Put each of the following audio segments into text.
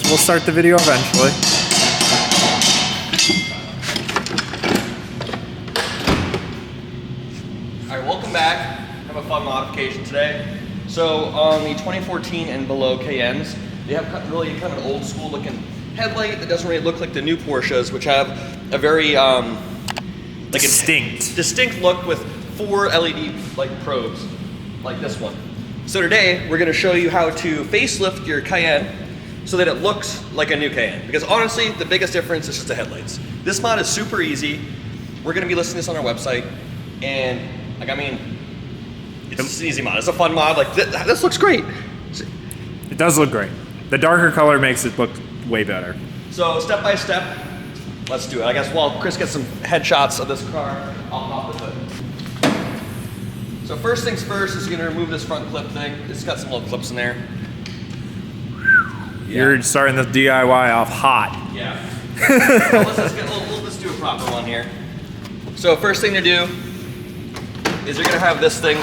We'll start the video eventually. All right, welcome back. Have a fun modification today. So on the 2014 and below Cayennes, they have really kind of an old school looking headlight that doesn't really look like the new Porsches, which have a very distinct look with 4 LED like probes, like this one. So today we're going to show you how to facelift your Cayenne so that it looks like a new Cayenne. Because honestly, the biggest difference is just the headlights. This mod is super easy. We're going to be listing this on our website, and like, I mean, it's an easy mod. It's a fun mod. Like, this looks great. It does look great. The darker color makes it look way better. So step by step, let's do it. I guess while Chris gets some headshots of this car, I'll pop the hood. So first things first is going to remove this front clip thing. It's got some little clips in there. You're starting the DIY off hot. Yeah. So let's do a proper one here. So first thing to do is you're going to have this thing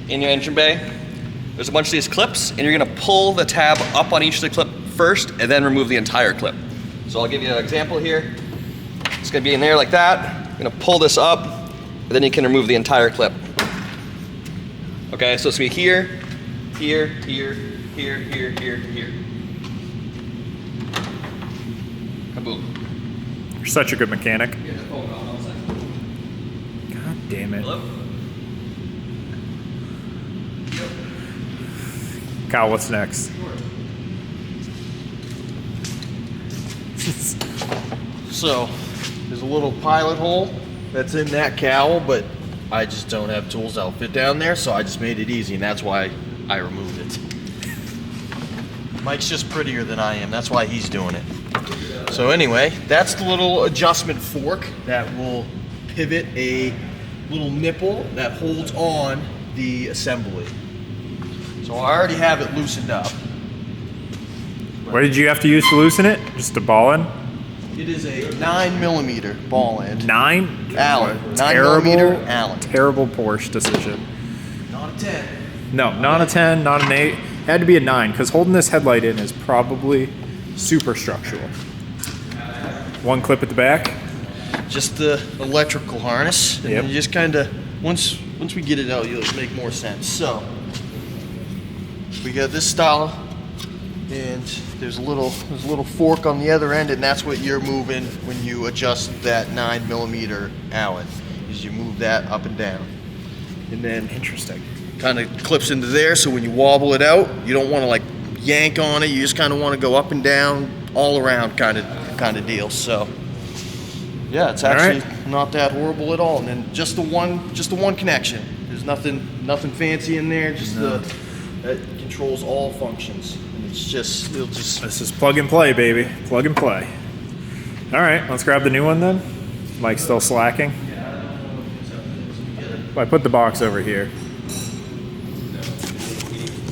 in your engine bay. There's a bunch of these clips, and you're going to pull the tab up on each of the clip first, and then remove the entire clip. So I'll give you an example here. It's going to be in there like that. I'm going to pull this up, and then you can remove the entire clip. Okay, so it's going to be here, here, here, here, here, here, here. Kaboom. You're such a good mechanic. Yeah, hold on 1 second. God damn it. Hello? Kyle, what's next? So, there's a little pilot hole that's in that cowl, but I just don't have tools that'll fit down there, so I just made it easy, and that's why I removed it. Mike's just prettier than I am, that's why he's doing it. So anyway, that's the little adjustment fork that will pivot a little nipple that holds on the assembly. So I already have it loosened up. What did you have to use to loosen it? Just a ball in? It is a 9mm ball end. 9? Allen. Terrible, 9mm Allen. terrible Porsche decision. Not a 10. No, not a 10, not an 8. Had to be a 9, because holding this headlight in is probably super structural. One clip at the back. Just the electrical harness. And Yep. you just kind of, once we get it out, it'll make more sense. So, we got this style, and there's a little fork on the other end, and that's what you're moving when you adjust that 9mm Allen, is you move that up and down. And then Interesting. kind of clips into there, so when you wobble it out, you don't want to like yank on it, you just kind of want to go up and down, all around kind of deal. So yeah, it's actually not that horrible at all. And then just the one connection. There's nothing fancy in there, just that controls all functions. And This is plug and play, baby. Plug and play. All right, let's grab the new one then. Mike's still slacking. I put the box over here.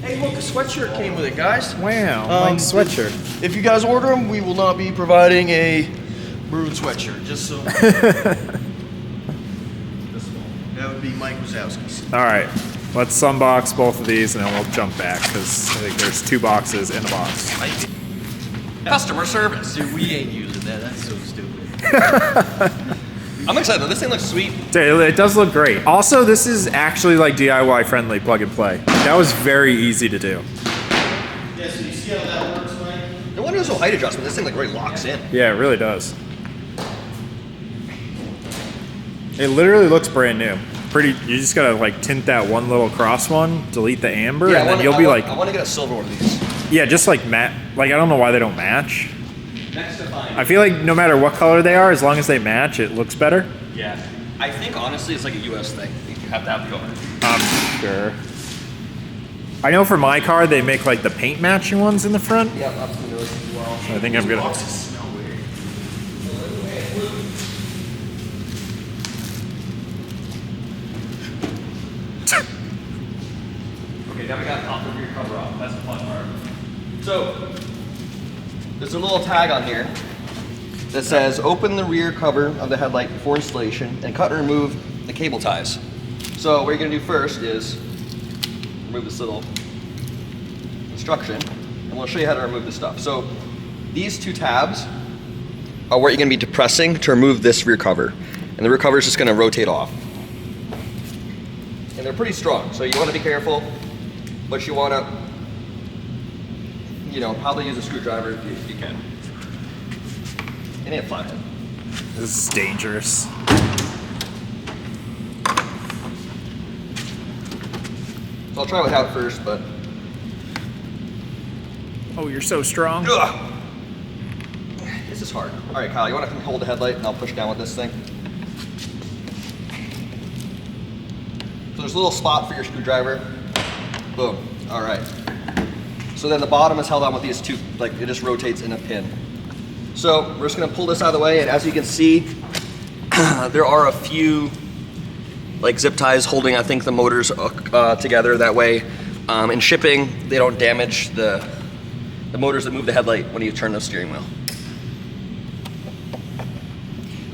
Hey, look, a sweatshirt came with it, guys. Wow, Mike's sweatshirt. If you guys order them, we will not be providing a maroon sweatshirt, just so. That would be Mike Wazowski's. All right, let's unbox both of these and then we'll jump back because I think there's 2 boxes in a box. Customer service. Dude, we ain't using that. That's so stupid. I'm excited though. This thing looks sweet. It does look great. Also, this is actually like DIY friendly plug and play. That was very easy to do. Yeah, so you see how that works, Mike? No wonder there's no height adjustment. This thing like really locks in. Yeah, it really does. It literally looks brand new. You just gotta like tint that one little cross one, delete the amber, and then you'll be like. I want to get a silver one of these. Yeah, just like matte. Like I don't know why they don't match. Next to fine. I feel like no matter what color they are, as long as they match, it looks better. Yeah. I think honestly it's like a US thing. You have to have the owner. I'm sure. I know for my car, they make like the paint matching ones in the front. Yeah, I'm familiar as well. I think I'm gonna. Boxes smell weird. Okay, now we gotta pop the rear cover off. That's the fun part. So, there's a little tag on here that says, open the rear cover of the headlight before installation and cut and remove the cable ties. So what you're gonna do first is remove this little instruction. And we'll show you how to remove this stuff. So these two tabs are what you're gonna be depressing to remove this rear cover. And the rear cover is just gonna rotate off. And they're pretty strong, so you wanna be careful, but you wanna, you know, probably use a screwdriver if you can. And a flathead. This is dangerous. So I'll try without first, but. Oh, you're so strong. Ugh. This is hard. All right, Kyle, you want to hold the headlight and I'll push down with this thing? So there's a little spot for your screwdriver. Boom. All right. So then the bottom is held on with these two, like it just rotates in a pin. So we're just gonna pull this out of the way, and as you can see, there are a few like zip ties holding, I think, the motors together. That way, in shipping, they don't damage the motors that move the headlight when you turn the steering wheel.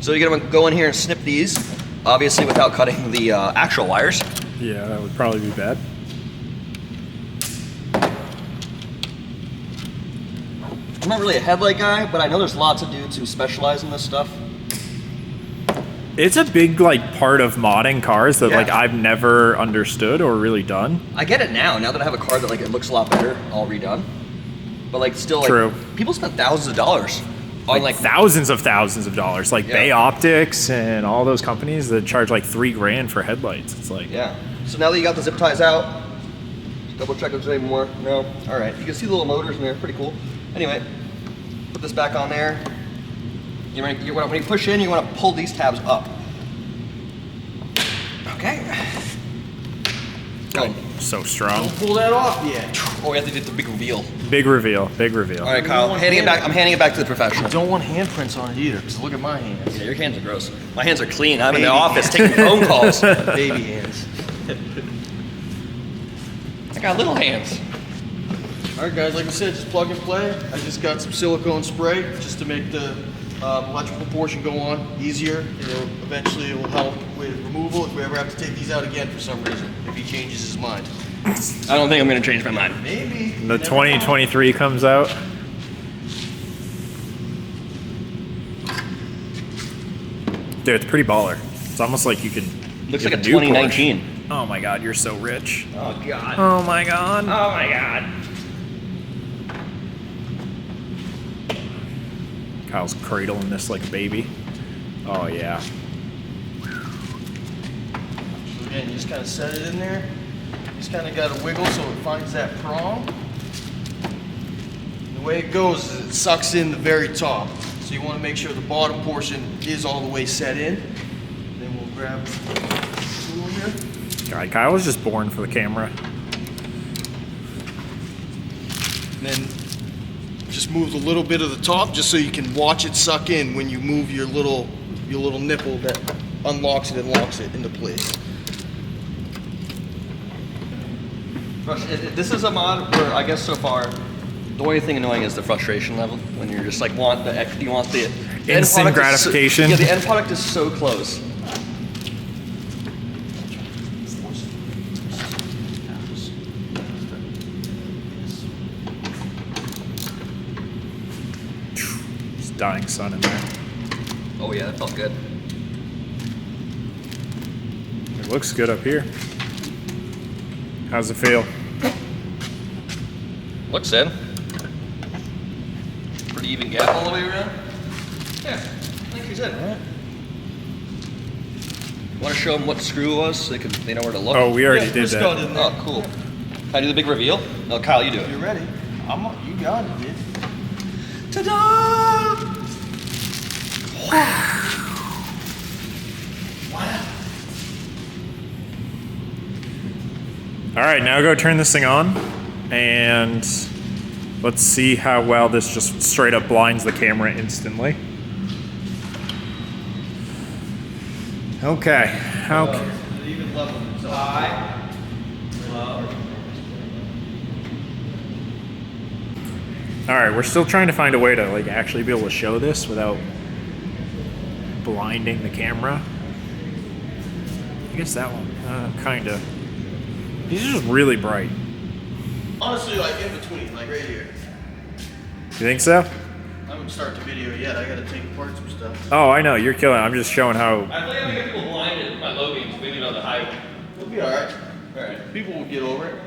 So you're gonna go in here and snip these, obviously without cutting the actual wires. Yeah, that would probably be bad. I'm not really a headlight guy, but I know there's lots of dudes who specialize in this stuff. It's a big like part of modding cars that Yeah. like I've never understood or really done. I get it now that I have a car that like it looks a lot better, all redone. But like still like True. people spend thousands of dollars on like thousands of dollars, like Yeah. Bay Optics and all those companies that charge like $3,000 for headlights. It's like, yeah. So now that you got the zip ties out, double check if there's any more. No. All right. You can see the little motors in there. Pretty cool. Anyway, put this back on there. When you push in, you want to pull these tabs up. Okay. Good. so strong. Pull that off yet. Oh, we have to do the big reveal. Big reveal, big reveal. All right, Kyle. I'm handing it back to the professional. Don't want handprints on it either, because look at my hands. Yeah, your hands are gross. My hands are clean. I'm in the office taking phone calls. Baby hands. I got little hands. All right, guys, like I said, just plug and play. I just got some silicone spray just to make the electrical portion go on easier. Eventually it will help with removal if we ever have to take these out again for some reason, if he changes his mind. I don't think I'm going to change my mind. Maybe. The 2023 comes out. Dude, it's pretty baller. It's almost like you can. Looks get like a new 2019. Porsche. Oh my god, you're so rich. Oh, God. Oh my god. Oh, my God. Kyle's cradling this like a baby. Oh yeah. So again, you just kind of set it in there. Just kind of got to wiggle so it finds that prong. And the way it goes is it sucks in the very top. So you want to make sure the bottom portion is all the way set in. Then we'll grab the tool here. God, Kyle was just born for the camera. And then just move a little bit of the top just so you can watch it suck in when you move your little nipple that unlocks it and locks it into place. This is a mod where I guess so far the only thing annoying is the frustration level when you're just like you want the end Instant product gratification. Yeah, the end product is so close. It's dying sun in there. Oh yeah, that felt good. It looks good up here. How's it feel? Looks in. Pretty even gap all the way around. Yeah, I think she's in. Want to show them what screw it was so they know where to look? Oh, we already Yeah, did just got that. in there. Oh, cool. Can I do the big reveal? No, Kyle, you do it. You're ready. You got it, dude. Ta-da! All right, now go turn this thing on, and let's see how well this just straight up blinds the camera instantly. Okay. Even level. So high, low. All right, we're still trying to find a way to like actually be able to show this without blinding the camera. I guess that one, kind of. These are just really bright. Honestly, like in between, like right here. You think so? I haven't started the video yet. I gotta take apart some stuff. Oh, I know. You're killing it. I'm just showing how... I think I'm gonna get people blinded with my low beams moving on the highway. We'll be alright. Alright. People will get over it.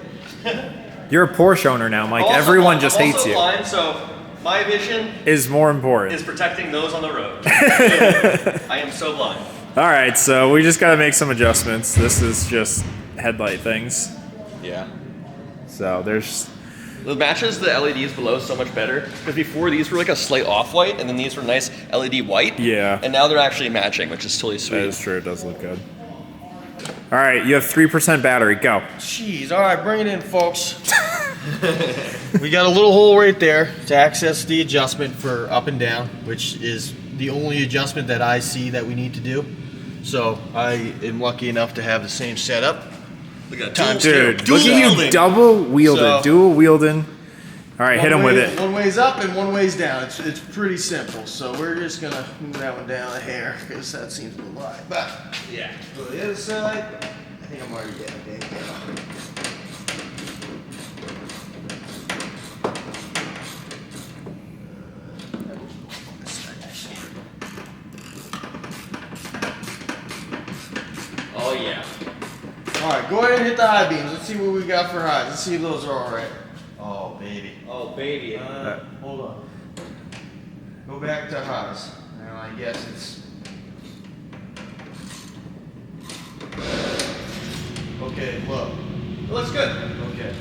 You're a Porsche owner now, Mike. Also, Everyone just I'm hates also you. blind, so my vision Is more important. is protecting those on the road. I am so blind. All right, so we just got to make some adjustments. This is just headlight things. Yeah. So there's... It matches the LEDs below so much better. Because before these were like a slight off-white, and then these were nice LED white. Yeah. And now they're actually matching, which is totally sweet. That is true. It does look good. All right, you have 3% battery. Go. Jeez, alright, bring it in, folks. We got a little hole right there to access the adjustment for up and down, which is the only adjustment that I see that we need to do. So I am lucky enough to have the same setup. Look at Times that. Dude, look at you double wielded, So- dual wielding. All right, hit him with it. One way's up and one way's down. It's pretty simple. So we're just gonna move that one down a hair because that seems a little high. But Yeah. go to the other side. I think I'm already down. Oh, yeah. All right, go ahead and hit the high beams. Let's see what we got for highs. Let's see if those are all right. Oh, baby. Oh, baby. Hold on. Go back to highs. Now I guess it's. Okay, look. It looks good. Okay.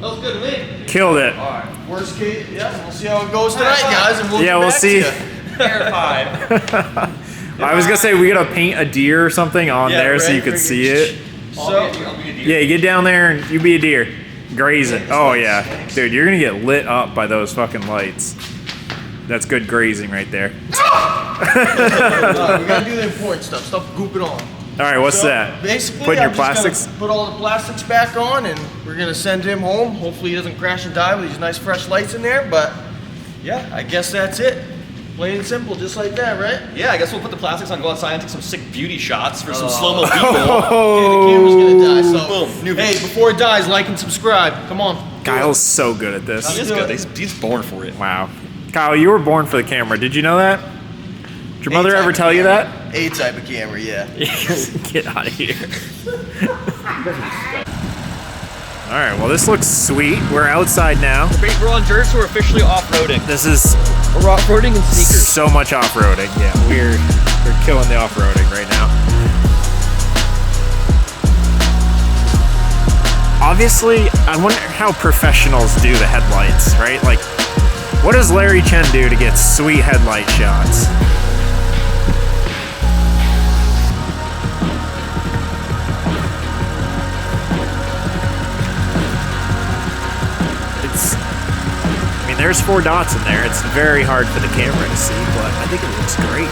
That looks good to me. Killed it. All right. Worst case, yeah. We'll see how it goes tonight, guys, and we'll Yeah, get we'll back see. to you. Terrified. I was gonna say we gotta paint a deer or something on Yeah, there so right, you could friggin' see it. So, I'll be a deer. Yeah, get down there and you be a deer. Grazing. Oh yeah. Dude, you're gonna get lit up by those fucking lights. That's good grazing right there. all right, we gotta do the important stuff. Stop gooping on. All right, what's So, that? Basically, Putting your I'm just gonna plastics? put all the plastics back on, and we're gonna send him home. Hopefully, he doesn't crash and die with these nice fresh lights in there. But yeah, I guess that's it. Plain and simple, just like that, right? Yeah, I guess we'll put the plastics on, go outside and take some sick beauty shots for some slow-mo people. Okay, the Oh, camera's gonna die. So, Boom, new hey, video. before it dies, like and subscribe. Come on. Kyle's so good at He this. is good. He's born for it. Wow. Kyle, you were born for the camera. Did you know that? Did your mother ever tell you that? A type of camera, yeah. Get out of here. All right, well, this looks sweet. We're outside now. We're on dirt, so we're officially off-roading. This is We're off-roading in sneakers. so much off-roading. Yeah, we're killing the off-roading right now. Obviously, I wonder how professionals do the headlights, right? Like, what does Larry Chen do to get sweet headlight shots? I mean, there's 4 dots in there. It's very hard for the camera to see, but I think it looks great.